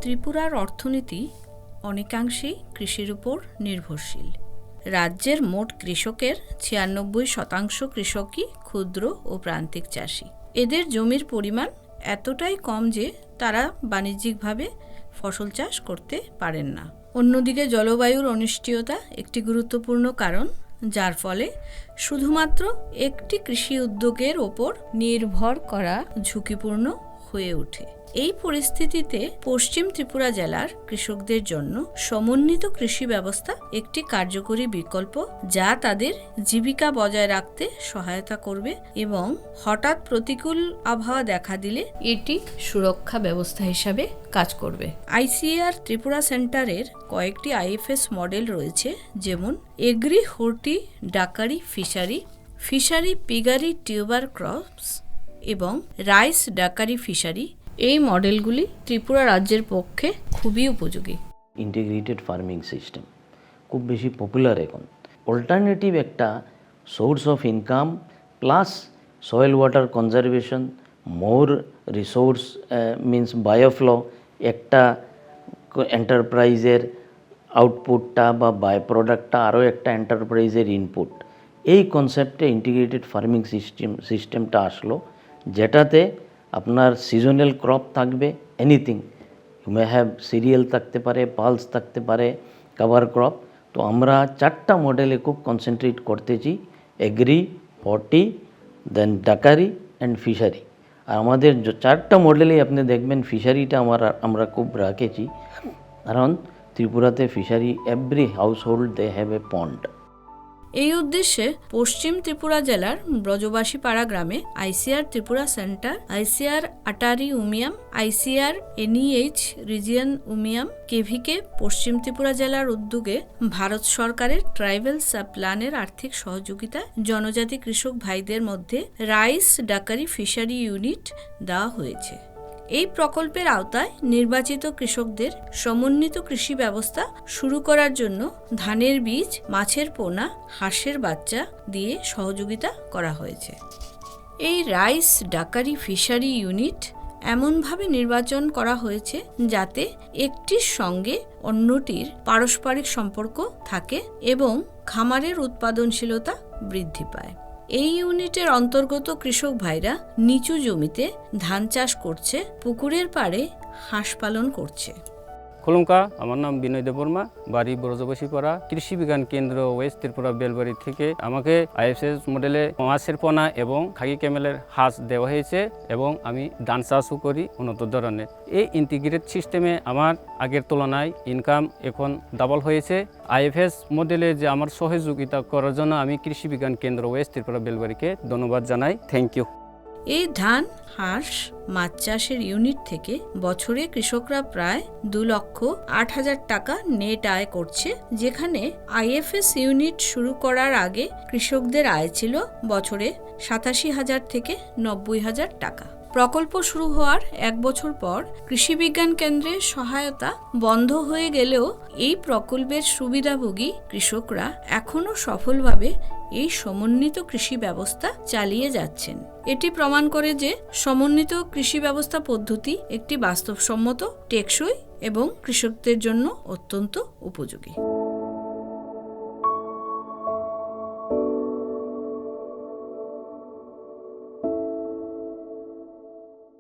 ত্রিপুরার অর্থনীতি অনেকাংশেই কৃষির উপর নির্ভরশীল। রাজ্যের মোট কৃষকের ৯৬% কৃষকই ক্ষুদ্র ও প্রান্তিক চাষি। এদের জমির পরিমাণ এতটাই কম যে তারা বাণিজ্যিকভাবে ফসল চাষ করতে পারেন না। অন্যদিকে জলবায়ুর অনিশ্চয়তা একটি গুরুত্বপূর্ণ কারণ, যার ফলে শুধুমাত্র একটি কৃষি উদ্যোগের ওপর নির্ভর করা ঝুঁকিপূর্ণ হয়ে ওঠে। এই পরিস্থিতিতে পশ্চিম ত্রিপুরা জেলার কৃষকদের জন্য সমন্বিত কৃষি ব্যবস্থা একটি কার্যকরী বিকল্প, যা তাদের জীবিকা বজায় রাখতে সহায়তা করবে এবং হঠাৎ প্রতিকূল আবহাওয়া দেখা দিলে এটি সুরক্ষা ব্যবস্থা হিসাবে কাজ করবে। আইসিএআর ত্রিপুরা সেন্টারের কয়েকটি আইএফএস মডেল রয়েছে, যেমন agri horti duckery fishery, fishery piggery tuber crops এবং রাইস ডাকারি ফিশারি। এই মডেলগুলি ত্রিপুরা রাজ্যের পক্ষে খুবই উপযোগী। ইন্টিগ্রেটেড ফার্মিং সিস্টেম খুব বেশি পপুলার এখন। অল্টারনেটিভ একটা source of income plus soil water conservation, more resource means biofloc, একটা এন্টারপ্রাইজের আউটপুটটা বা বাই প্রোডাক্টটা আরও একটা এন্টারপ্রাইজের ইনপুট, এই কনসেপ্টে ইন্টিগ্রেটেড ফার্মিং সিস্টেমটা আসলো, যেটাতে আপনার সিজনাল ক্রপ থাকবে, anything you may have cereal থাকতে পারে, পালস থাকতে পারে, কভার ক্রপ। তো আমরা 4টা মডেলে খুব কনসেন্ট্রেট করতেছি, agri, horti, then duckery and fishery. আর আমাদের 4টা মডেলেই আপনি দেখবেন ফিশারিটা আমরা খুব রাখেছি, কারণ ত্রিপুরাতে fishery every household they have a pond. এই উদ্দেশ্যে পশ্চিম ত্রিপুরা জেলার ব্রজবাসী পাড়া গ্রামে ICR Tripura centre, ICR ATARI Umiam, ICR NEH region Umiam, KVK পশ্চিম ত্রিপুরা জেলার উদ্যোগে ভারত সরকারের ট্রাইবাল সাব প্ল্যানের আর্থিক সহযোগিতায় জনজাতি কৃষক ভাইদের মধ্যে রাইস ডাকারি ফিশারি ইউনিট দেওয়া হয়েছে। এই প্রকল্পের আওতায় নির্বাচিত কৃষকদের সমন্বিত কৃষি ব্যবস্থা শুরু করার জন্য ধানের বীজ, মাছের পোনা, হাঁসের বাচ্চা দিয়ে সহযোগিতা করা হয়েছে। এই রাইস ডাকারি ফিশারি ইউনিট এমনভাবে নির্বাচন করা হয়েছে যাতে একটির সঙ্গে অন্যটির পারস্পরিক সম্পর্ক থাকে এবং খামারের উৎপাদনশীলতা বৃদ্ধি পায়। এই ইউনিটের অন্তর্গত কৃষক ভাইরা নিচু জমিতে ধান চাষ করছে, পুকুরের পাড়ে হাঁস পালন করছে। খুলুমকা, আমার নাম বিনয় দেববর্মা, বাড়ি ব্রজবাসী পাড়া। কৃষি বিজ্ঞান কেন্দ্র ওয়েস্ট ত্রিপুরা বেলবাড়ি থেকে আমাকে আইএফএস মডেলে মাছের পোনা এবং খাকি ক্যামেলের হাঁস দেওয়া হয়েছে এবং আমি ধান চাষও করি উন্নত ধরনের। এই ইন্টিগ্রেটেড সিস্টেমে আমার আগের তুলনায় ইনকাম এখন ডাবল হয়েছে। আইএফএস মডেলে যে আমার সহযোগিতা করার জন্য আমি কৃষি বিজ্ঞান কেন্দ্র ওয়েস্ট ত্রিপুরা বেলবাড়িকে ধন্যবাদ জানাই। Thank you. এই ধান, হাঁস, মাছ চাষের ইউনিট থেকে বছরে কৃষকরা প্রায় 2,08,000 টাকা নেট আয় করছে, যেখানে আইএফএস ইউনিট শুরু করার আগে কৃষকদের আয় ছিল বছরে 87,000 থেকে 90,000 টাকা। প্রকল্প শুরু হওয়ার 1 বছর পর কৃষি বিজ্ঞান কেন্দ্রের সহায়তা বন্ধ হয়ে গেলেও এই প্রকল্পের সুবিধাভোগী কৃষকরা এখনও সফলভাবে এই সমন্বিত কৃষি ব্যবস্থা চালিয়ে যাচ্ছেন। এটি প্রমাণ করে যে সমন্বিত কৃষি ব্যবস্থা পদ্ধতি একটি বাস্তবসম্মত, টেকসই এবং কৃষকদের জন্য অত্যন্ত উপযোগী।